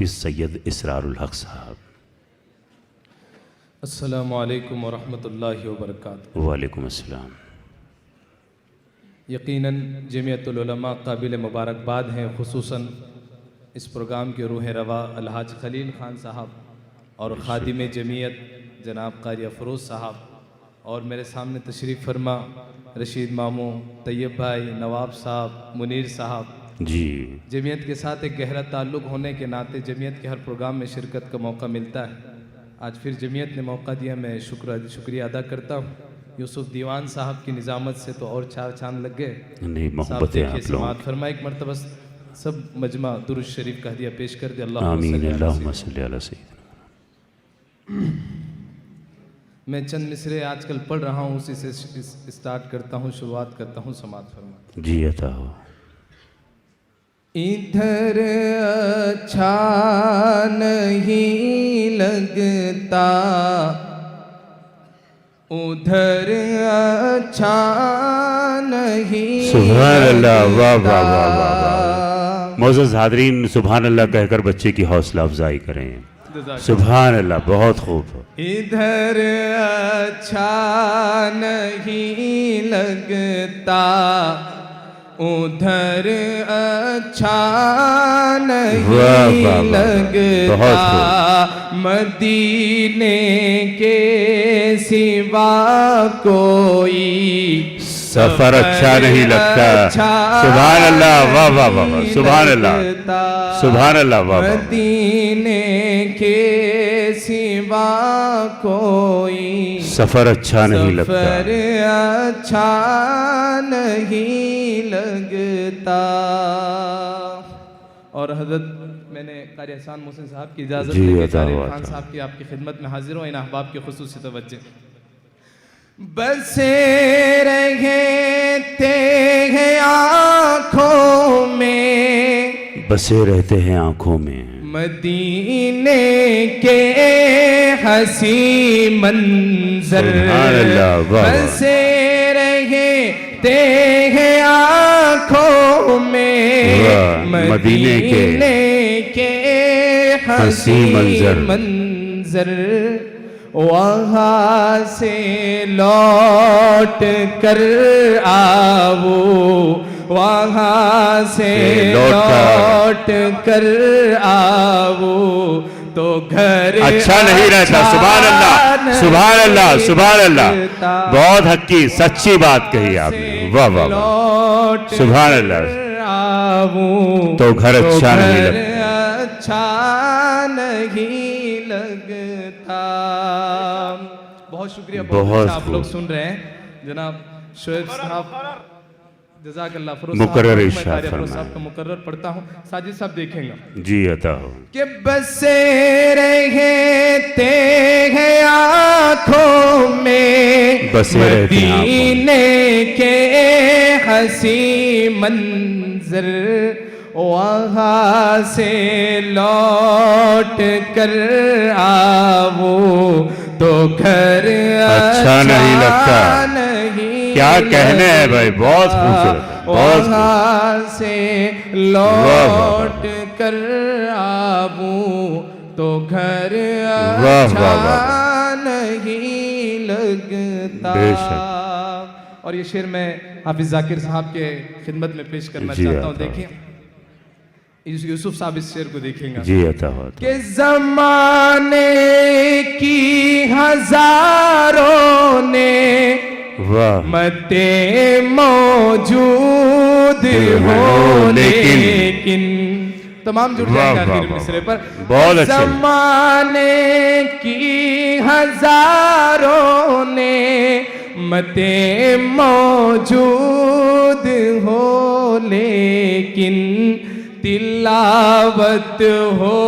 हाफिज़ सैयद इसरारुल हक साहब। अस्सलामु अलैकुम वरहमतुल्लाहि वबरकातुहू। वालेकुम अस्सलाम। यकीनन जमीयतुल उलमा काबिल मुबारकबाद हैं, खुसूसन इस प्रोग्राम के रूह रवा अलहाज खलील ख़ान साहब और ख़ादिम जमीयत जनाब कारी अफरोज़ साहब, और मेरे सामने तशरीफ़ फरमा रशीद मामू, तैयब भाई, नवाब साहब, मुनीर साहब। जी, जमीयत के साथ एक गहरा ताल्लुक़ होने के नाते जमीयत के हर प्रोग्राम में शिरकत का मौका मिलता है। आज फिर जमीयत ने मौका दिया, मैं शुक्रिया अदा करता हूँ। यूसुफ दीवान साहब की निज़ामत से तो और चार चांद लग गए। नहीं मोहब्बत है आप लोगों की। फरमा एक मरतबा सब मजमा दुरूद शरीफ का हदिया पेश कर दे। आमीन अल्लाहुम्मा सल्ली अला सय्यिदना। मैं चंद मिसरे आजकल पढ़ रहा हूँ, उसी से स्टार्ट करता हूँ, शुरुआत करता हूँ। समात फरमा। जी अता हो। इधर अच्छा नहीं लगता, उधर अच्छा नहीं। सुभान अल्लाह, वाह वाह वाह वाह वाह। मोअज़्ज़ज़ हाज़रीन, सुभान अल्लाह कहकर बच्चे की हौसला अफजाई करें। सुभान अल्लाह, बहुत खूब। इधर अच्छा नहीं लगता, उधर अच्छा नहीं लगता, मदीने के सिवा कोई सफर अच्छा नहीं लगता। सुभान अल्लाह, वाह वाह वाह। सुभान अल्लाह, सुभान अल्लाह, वाह। मदीने के सिवा कोई सफर अच्छा नहीं लगता, सफर अच्छा नहीं लगता। और हजरत मैंने कारी एहसान मोहसिन साहब की इजाज़त लेके खान साहब की आपकी खिदमत में हाजिर हूँ। इन अहबाब की खुसूसी तवज्जो। बसे रहते हैं आँखों में, बसे रहते हैं आँखों में, मदीने के हसी मंजर। बसे रहते हैं आँखों में, मदीने के हसी मंजर। वहाँ से लौट कर आओ, वहाँ से लौट कर आओ, तो घर अच्छा नहीं रहता। सुभान अल्लाह, सुभान अल्लाह, सुभान अल्लाह। बहुत हक्की सच्ची बात कही आपने, वाह वाह वाह। सुभान अल्लाह। आओ तो घर अच्छा नहीं लगता, अच्छा नहीं लगता। बहुत शुक्रिया, बहुत अच्छा आप लोग सुन रहे हैं। जनाब शोएब साहब जज़ाकल्लाह फरोज़ मुकर्रर साहब, इरशाद फरोज़ साहब का मुकर्रर पढ़ता हूँ, साजिद साहब देखेंगे। जी अता हो। कि बसे रहते हैं आँखों में, मदीने के हसी मंजर। वहाँ से लौट कर आओ, तो घर अच्छा नहीं लगता। क्या कहने हैं भाई, बहुत खूबसूरत। वहाँ से लौट कर आओ, तो घर अच्छा नहीं लगता। और ये शेर मैं हाफिज जाकिर साहब के खिदमत में पेश करना चाहता हूँ। देखिए यूसुफ साहब इस शेर को देखेंगे। जी अता हो। कि ज़माने की हजारों ने मते मौजूद हो, लेकिन तमाम जुड़ जाएंगे आखिर मिसरे पर। बहुत अच्छे। ज़माने की हजारों ने मते मौजूद हो, लेकिन तिलावत हो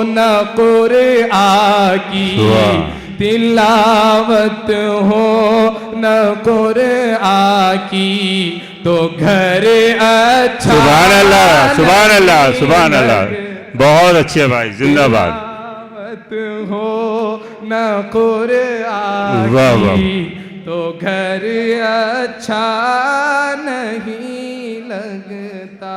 न कुरआन की, तिलावत हो न कुरआन की, तो घर अच्छा। सुभान अल्लाह, सुभान अल्लाह, सुभान अल्लाह। बहुत अच्छे भाई, जिंदाबाद। तिलावत हो न कुरआन की, तो घर अच्छा नहीं लगता।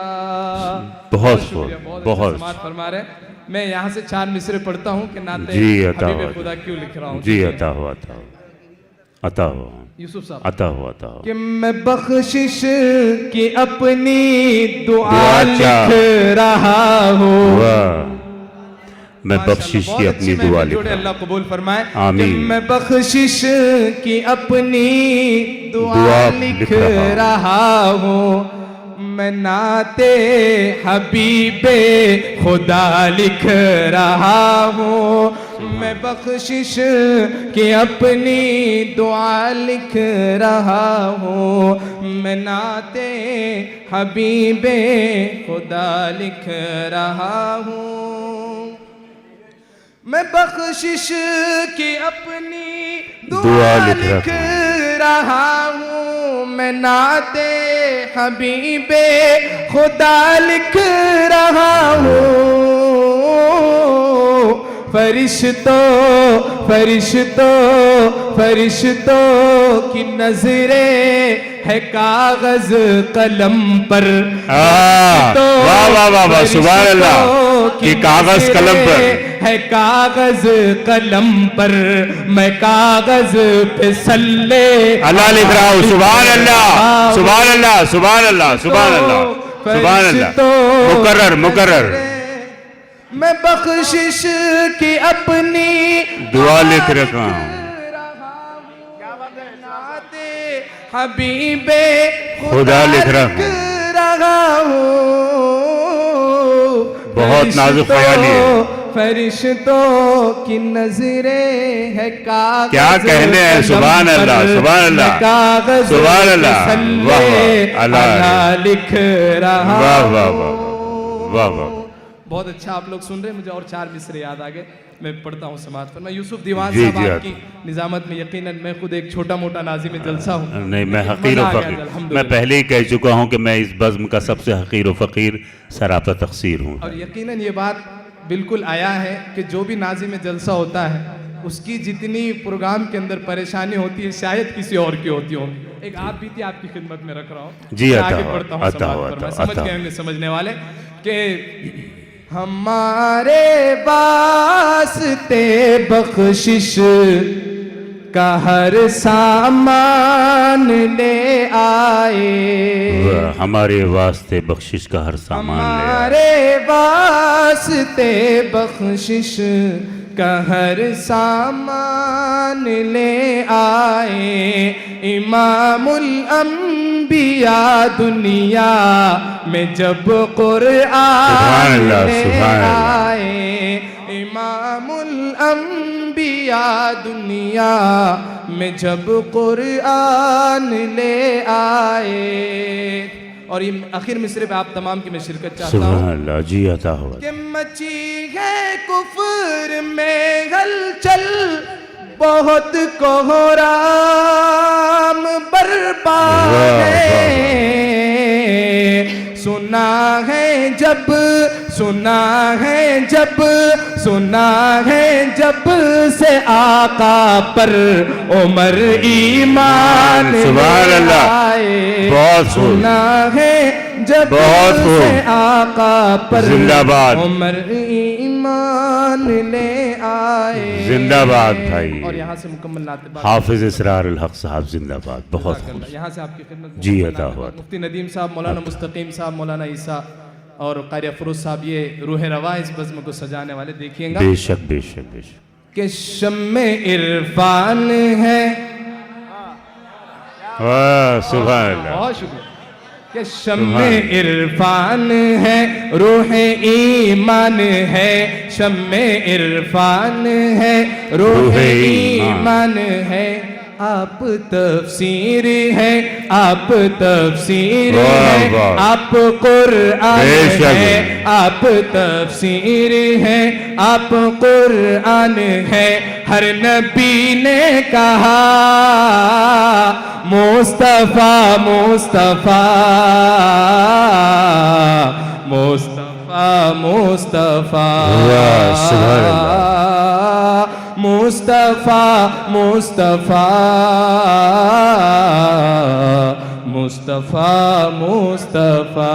बहुत शुक्रिया, बहुत बहुत समात फरमा रहे। मैं यहाँ से 4 मिसरे पढ़ता हूँ कि नाते जी, अता हबीब हुआ। खुदा क्यों लिख रहा हूँ। जी अता हो, अता हो, अता हो, यूसुफ साहब अता हो, अता हो। कि मैं बख्शिश की अपनी दुआ दुआ लिख चाह। रहा हूँ। वाह, मैं बख्शिश की अपनी दुआ लिख रहा अल्लाह हूँ। कबूल फरमाए। आमीन। कि मैं बख्शिश की अपनी दुआ दुआ लिख लिख रहा हूँ। मैं नाते हबीबे खुदा लिख रहा हूँ। मैं बख्शिश की अपनी दुआ लिख रहा हूँ। मैं नाते हबीबे खुदा लिख रहा हूँ। मैं बख्शिश की अपनी दुआ लिख रहा हूँ। मैं नाते हबीबे खुदा लिख रहा हूँ। फरिश्तों फरिश्तों फरिश्तों की नजरें है कागज कलम पर। वाह वाह वाह वाह, सुभान अल्लाह। कि कागज कलम पर है कागज कलम पर। मैं कागज पे सल्ले अल्लाह लिख रहा हूँ। सुभान अल्लाह, सुभान अल्लाह, सुभान अल्लाह, सुभान अल्लाह, सुभान अल्लाह। मुकर्रर मुकर्रर। मैं बख्शिश की अपनी दुआ लिख रखा हूँ। हबीबे खुदा लिख रहा हूँ। बहुत नाजुक ख्याली है। फरिश्तों की नजरें है कागज। क्या कहने हैं। सुभान अल्लाह, सुभान अल्लाह, कागज सुभान अल्लाह। वाह वाह, अल्लाह लिख रहा। वाह वाह वाह वाह वाह। बहुत अच्छा आप लोग सुन रहे हैं। मुझे और 4 मिसरे याद आ गए। मैं पढ़ता हूँ समाज पर। मैं यूसुफ दीवान जी, साहब जी, आपकी निजामत में यकीनन मैं खुद एक छोटा मोटा नाज़िम जलसा हूँ। नहीं, मैं लेकिन हकीर मज़ा व आ गया, फ़कीर, अल्हम्दुलिल्लाह। मैं पहले ही कह चुका हूँ कि मैं इस बज़्म का सबसे हकीर व फ़कीर सरापा तक़सीर हूँ। और यकीनन ये बात बिल्कुल आया है कि जो भी नाज़िम जलसा होता है उसकी जितनी प्रोग्राम के अंदर परेशानी होती है शायद किसी और की होती होगी। एक आप भी थी, आपकी खिदमत में रख रहा हूँ। जी, मैं अता आगे हो, पढ़ता हूँ अता हो, समाज पर। मैं अता समझ हो। गए होंगे समझने वाले कि हमारे वास्ते बख्शिश का हर सामान ले आए। हमारे वास्ते बख्शिश का हर सामान ले आए। हमारे वास्ते बख्शिश का हर सामान ले आए। इमामुल अंबिया दुनिया में जब कुरआन ले आए। इमामुल अंबिया दुनिया में जब कुरआन ले आए। और ये आखिर मिसरे पे आप तमाम की मैं शिरकत चाहता हूँ। सुभान अल्लाह। जी अता हो। कि मची है कुफर में हलचल बहुत कोहराम बर्बाद है। सुना है जब सुना है जब सुना है जब से आका पर उमर ईमान सुभान अल्लाह। बहुत सुना है जब बहुत से आका पर जिंदाबाद। उमर ईमान ले आए। जिंदाबाद भाई। और यहाँ से मुकम्मल नाते बात हाफिज इसरार अल हक साहब जिंदाबाद। बहुत खूब। यहाँ से आपकी खिदमत में जी, मुकम्मल अता नाते हुआ। बात। मुफ्ती नदीम साहब, मौलाना मुस्तकीम साहब, मौलाना ईसा और कारी अफरोज साहब ये रूह रवा इस बज़्म को सजाने वाले देखिएगा। बेशक बेशक बेशक। कि शम्मे इरफान है। वाह, सुभान अल्लाह। बहुत शुक्रिया। कि शम्मे इरफान है रूह ईमान है। शम्मे इरफान है रूह ईमान है। आप तफसीर है आप तफसीर है। आप कुरआन है आप तफसीर है। आप कुरआन है। हर नबी ने कहा मुस्तफा मुस्तफा मुस्तफा मुस्तफा मुस्तफा मुस्तफा मुस्तफा मुस्तफा।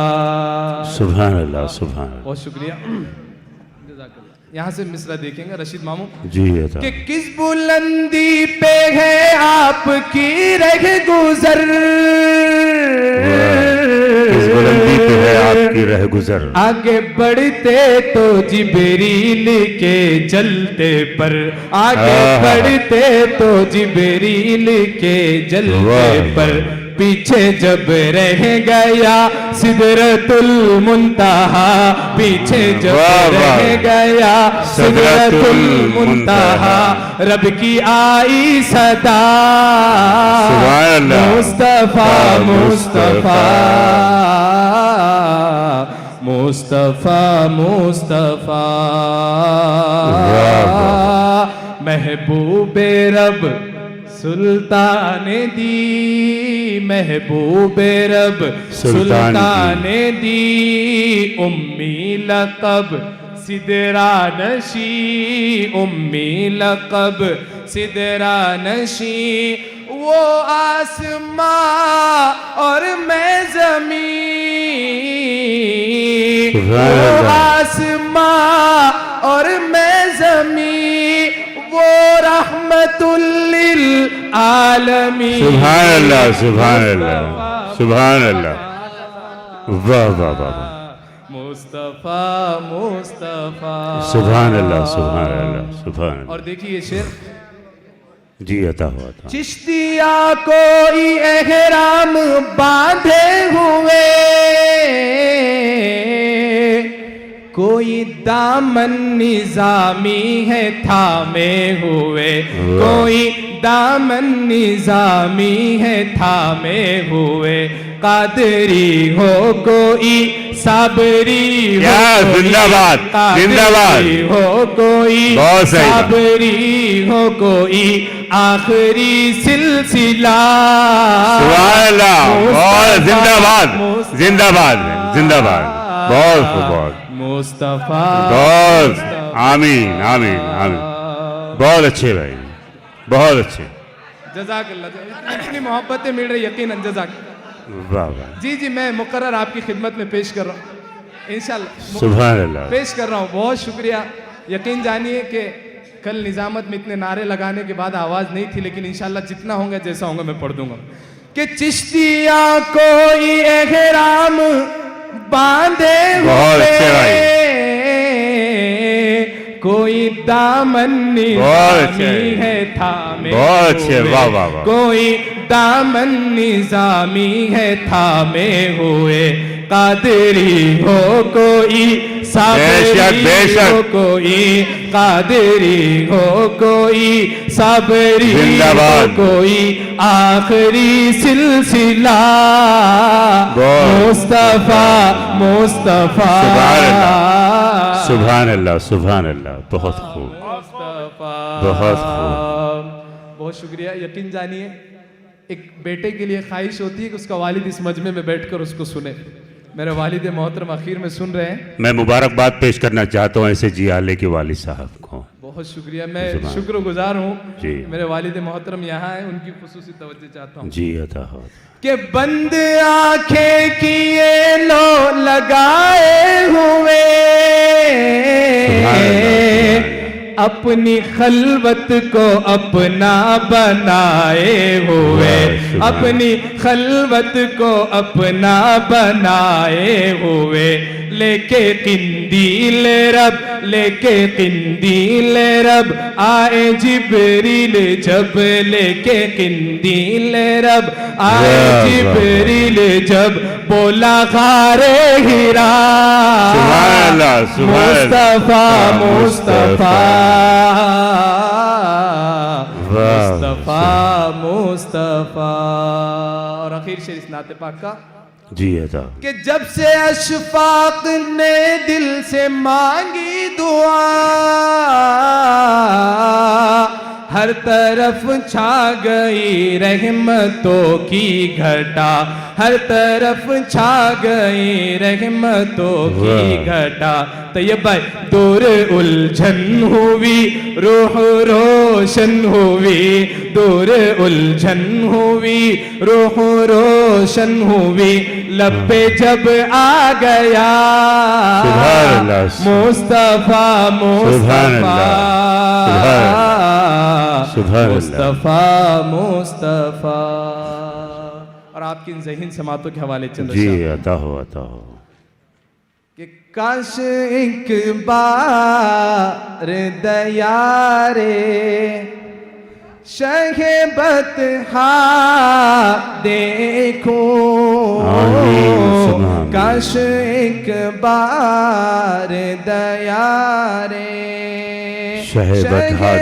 सुभान अल्लाह, सुभान अल्लाह। बहुत शुक्रिया। जज़ाकल्लाह। यहां से मिसरा देखेंगे रशीद मामू जी अता कि किस बुलंदी पे है आपकी रह गुजर, किस बुलंदी पे है आपकी रह गुजर, आगे बढ़ते तो जिबरील के चलते पर, आगे बढ़ते तो जिबरील के जलते पर, पीछे जब रह गया सिदरतुल मुंतहा, पीछे जब रह गया सिदरतुल मुंतहा, रब की आई सदा मुस्तफा मुस्तफा मुस्तफा मुस्तफा महबूबे रब सुल्तान दी, महबूबे रब सुल्तान दी, उम्मी लक़ब सिदरा नशी, उम्मी लक़ब सिदरा नशी, वो आसमां और मैं ज़मीं, वो आसमां और मैं ज़मीं, वो रहमतुल लिल आलमीन। सुभान अल्लाह सुभान अल्लाह सुभान अल्लाह, वाह वाह वाह, मुस्तफा मुस्तफा, सुभान अल्लाह सुभान अल्लाह सुभान अल्लाह। और देखिए ये शेर जी अता हुआ था। चिश्तिया कोई एहराम बांधे हुए, कोई दामन निजामी है थामे हुए, कोई दामन निजामी है थामे हुए, कादरी हो कोई साबरी हो, जिंदाबाद जिंदाबाद हो कोई बहुत सही, साबरी हो कोई आखिरी सिलसिला। सुभान अल्लाह, बहुत जिंदाबाद जिंदाबाद जिंदाबाद, बहुत बहुत मुस्तफा बहुत, आमीन आमीन आमीन, बहुत अच्छे भाई, बहुत अच्छे, जज़ाकल्लाह। इतनी मोहब्बतें मिल रही यकीनन, जज़ाक। वाह वाह, जी जी मैं मुकर्रर आपकी खिदमत में पेश कर रहा हूँ इंशाल्लाह, सुभान अल्लाह, पेश कर रहा हूँ। बहुत शुक्रिया। यकीन जानिए कि कल निजामत में इतने नारे लगाने के बाद आवाज़ नहीं थी, लेकिन इंशाल्लाह जितना होगा जैसा होगा मैं पढ़ दूंगा कि चिश्तिया कोई एहराम बांधे हुए, कोई दामन निजामी है थामे, बहुत अच्छे, वाह वाह वाह, कोई दामन निजामी है थामे हुए, कादरी हो कोई साबरी हो कोई, कादरी हो कोई साबरी हो कोई आखिरी सिलसिला, मुस्तफा मुस्तफा, सुभान अल्लाह सुभान अल्लाह, बहुत खूब बहुत खूब, बहुत शुक्रिया। यकीन जानिए एक बेटे के लिए ख्वाहिश होती है कि उसका वालिद इस मजमे में बैठकर उसको सुने। मेरे वालिद मोहतरम आखिर में सुन रहे हैं। मैं मुबारकबाद पेश करना चाहता हूँ ऐसे जी आले के वालिद साहब को। बहुत शुक्रिया, मैं शुक्रगुजार हूँ जी। मेरे वालिद मोहतरम यहाँ हैं, उनकी खुसूसी तवज्जो चाहता हूँ जी अता हो कि बंद आंखें किए लो लगाए हुए, अपनी खलवत को अपना बनाए हुए, अपनी खलवत को अपना बनाए हुए, लेके किंदील रब, लेके किंदील रब आए जिब्रील जब, लेके किंदील रब आए जिब्रील जब, बोला गारे हिरा मुस्तफा मुस्तफा मुस्तफा मुस्तफा। और आखिर शेर इस नाते पाक का जी अता कि जब से अशफाक ने दिल से मांगी दुआ, हर तरफ छा गई रहमतों की घटा, हर तरफ छा गई रहमतों की घटा। तैयब भाई, दूर उलझन हुई रूह रोशन हुई, दूर उलझन हुई रूह रोशन हुई, लब पे जब आ गया मुस्तफा मुस्तफा मुस्तफा मुस्तफा। और आपकी इन ज़हीन समातों के हवाले चंद जी अता हो कि काश एक बार दया रे शहे बतहा देखो, काश एक बार दया रे शहे बतहा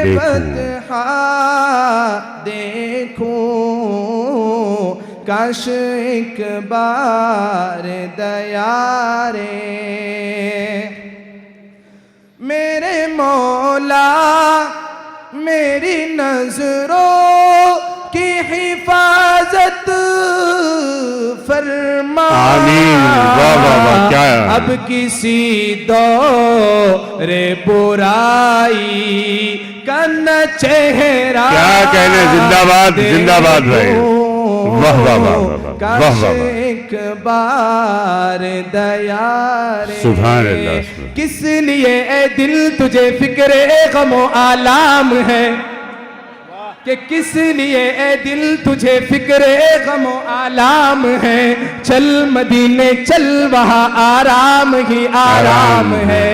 देखो, काश एक बार दया रे मेरे मौला मेरी नजरों की हिफाजत फरमा। आमीन। वाह वाह वाह, क्या अब किसी दौरे बुराई का न चेहरा, क्या कहने, जिंदाबाद जिंदाबाद भाई, वाह वाह वाह वाह वाह वाह, एक बार दया रे। सुभान अल्लाह। किस लिए ए दिल तुझे फिक्रे गमो आलाम है, कि किस लिए ए दिल तुझे फिक्रे गमो आलाम है, चल मदीने चल वहाँ आराम ही आराम है।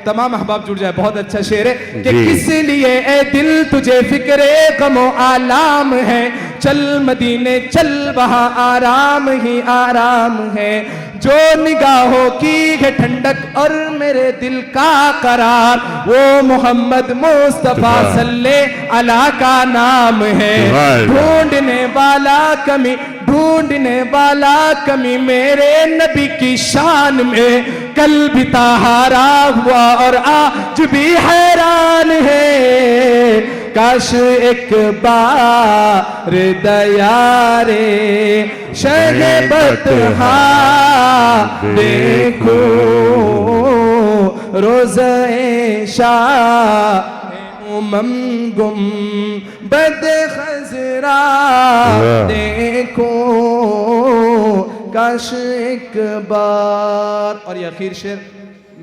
तमाम अहबाब जुड़ जाए, बहुत अच्छा शेर है कि किस लिए ए दिल तुझे फिक्रे गमो आलाम है, चल मदीने चल वहाँ आराम ही आराम है। जो निगाहों की है ठंडक और मेरे दिल का करार, वो मोहम्मद मुस्तफा सल्ले अला का नाम है। ढूंढने वाला कमी, ढूंढने वाला कमी मेरे नबी की शान में, कल भी ताहारा हुआ और आज भी हैरान है। काश एक बार दया रे शहे बतहा देखो, रोज़े शाह उमम गुम बद खजरा देखो, काश एक बार। और ये आखिर शेर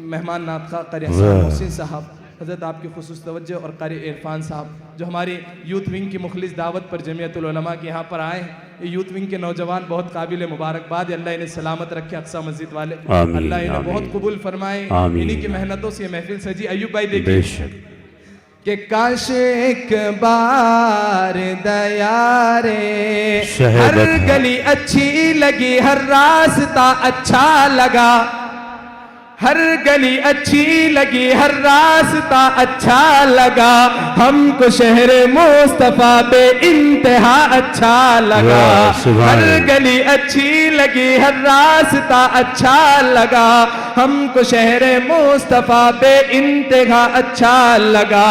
मेहमान नात कारी मोहसिन साहब हज़रत आपकी खुसूस तवज्जो और कारी इरफान साहब जो हमारी यूथ विंग की मुखलिस दावत पर जमीयतुल उलमा के यहाँ पर आए हैं। ये यूथ विंग के नौजवान बहुत काबिल मुबारकबाद, अल्लाह इन्हें सलामत रखे, अक्सा मस्जिद वाले अल्लाह इन्हें बहुत कबूल फरमाए। इन्हीं की मेहनतों से ये महफिल सजी। अयूब भाई देखिए कि काश एक बार दया रे, हर गली अच्छी लगी हर रास्ता अच्छा लगा, हर गली अच्छी लगी हर रास्ता अच्छा लगा, हमको शहर मुस्तफा बे इंतहा अच्छा लगा। हर गली अच्छी लगी हर रास्ता अच्छा लगा, हमको शहर मुस्तफा बे इंतहा अच्छा लगा।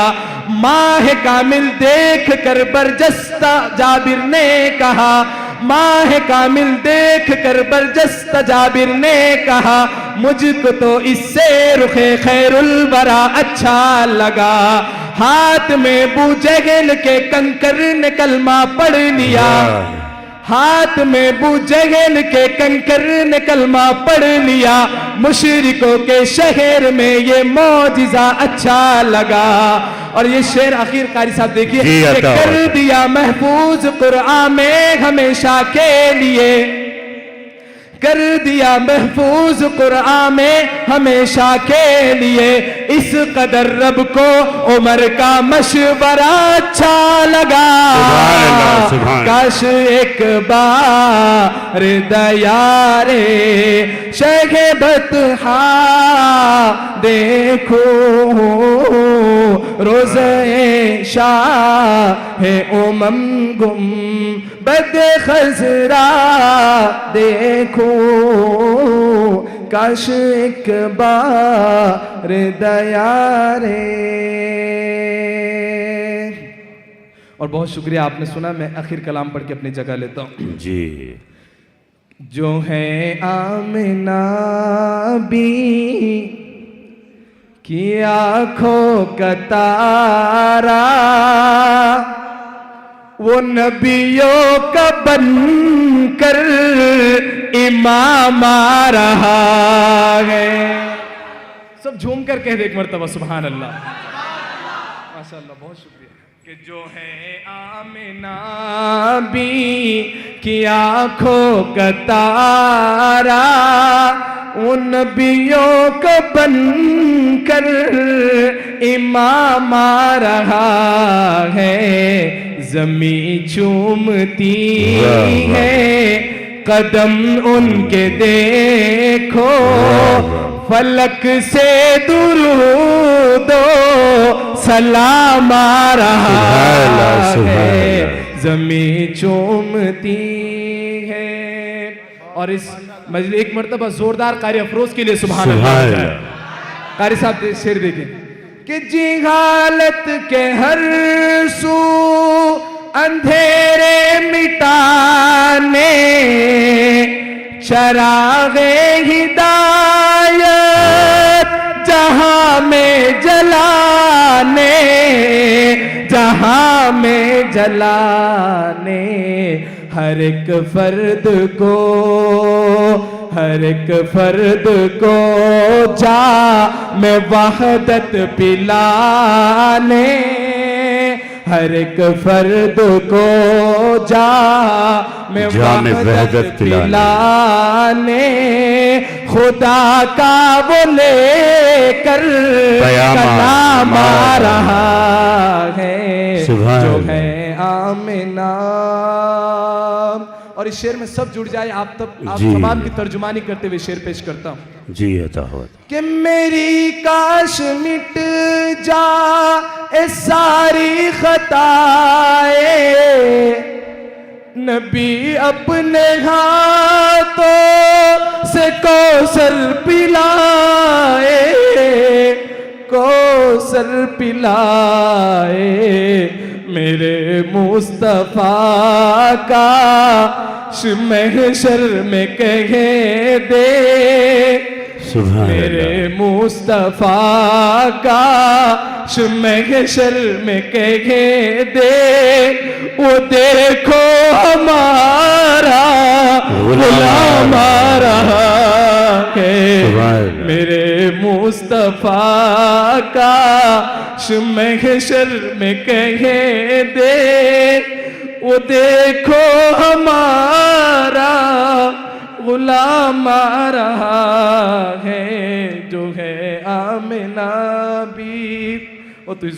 माह कामिल देख कर बरजस्ता जाबिर ने कहा, माह कामिल देख कर बरजस्त जाबिर ने कहा, मुझको तो इससे रुखे खैरुल वरा अच्छा लगा। हाथ में बू जहल के कंकर ने कलमा पढ़ लिया, हाथ में बू जहल के कंकर ने कलमा पढ़ लिया, मुशरिकों के शहर में ये मौजिजा अच्छा लगा। और ये शेर आखिर कारी साहब देखिए, कर दिया महफूज कुरान में हमेशा के लिए, कर दिया महफूज कुरान में हमेशा के लिए, इस कदर रब को उमर का मशवरा अच्छा लगा। काश एक बार दया रे शहे बतहा देखो, रोज़े शाह है उमम गुम बद खजरा देखो, काश एक बार दया रे। और बहुत शुक्रिया, आपने सुना। मैं आखिर कलाम पढ़ के अपनी जगह लेता हूँ। जी। जो है आमिना भी की आंखों का तारा, वो नबियों का बनकर इमाम आ रहा है। सब झूम कर कह दे एक मर्तबा सुभान अल्लाह। माशाअल्लाह, बहुत शुक्रिया। कि जो है आमिना भी की आंखों का तारा, उन नबियों को बनकर इमाम आ रहा है। जमी चूमती है कदम उनके देखो, फलक से दुरूदो सलाम आ रहा है। जमी चूमती है। और इस मजलिस एक मर्तबा जोरदार कारी अफरोज के लिए सुभान अल्लाह। कारी साहब शेर देखें कि जिहालत के हर सू अंधेरे मिटाने, चरागे हिदायत जहां में जलाने, जहां में जलाने, हर एक फर्द को, हर एक फर्द को जा में वहदत पिलाने, हर एक फर्द को जा में वहदत पिलाने, खुदा का वो लेकर कलाम आ रहा है। जो है आमिना। और इस शेर में सब जुड़ जाए, आप तमाम की तर्जुमानी करते हुए शेर पेश करता हूं। जी अता हो कि मेरी काश मिट जाए सारी खताएं, नबी अपने हाथों से कौसर पिलाए, कौसर पिलाए, मेरे मुस्तफा का महशर में कहे दे, मेरे मुस्तफा का महशर में कहे दे, वो देखो हमारा गुलाम आ रहा है। मेरे मुस्तफा का महशर में कहे दे, वो देखो हमारा गुलाम आ रहा है। जो है आमिना भी, वो तुझ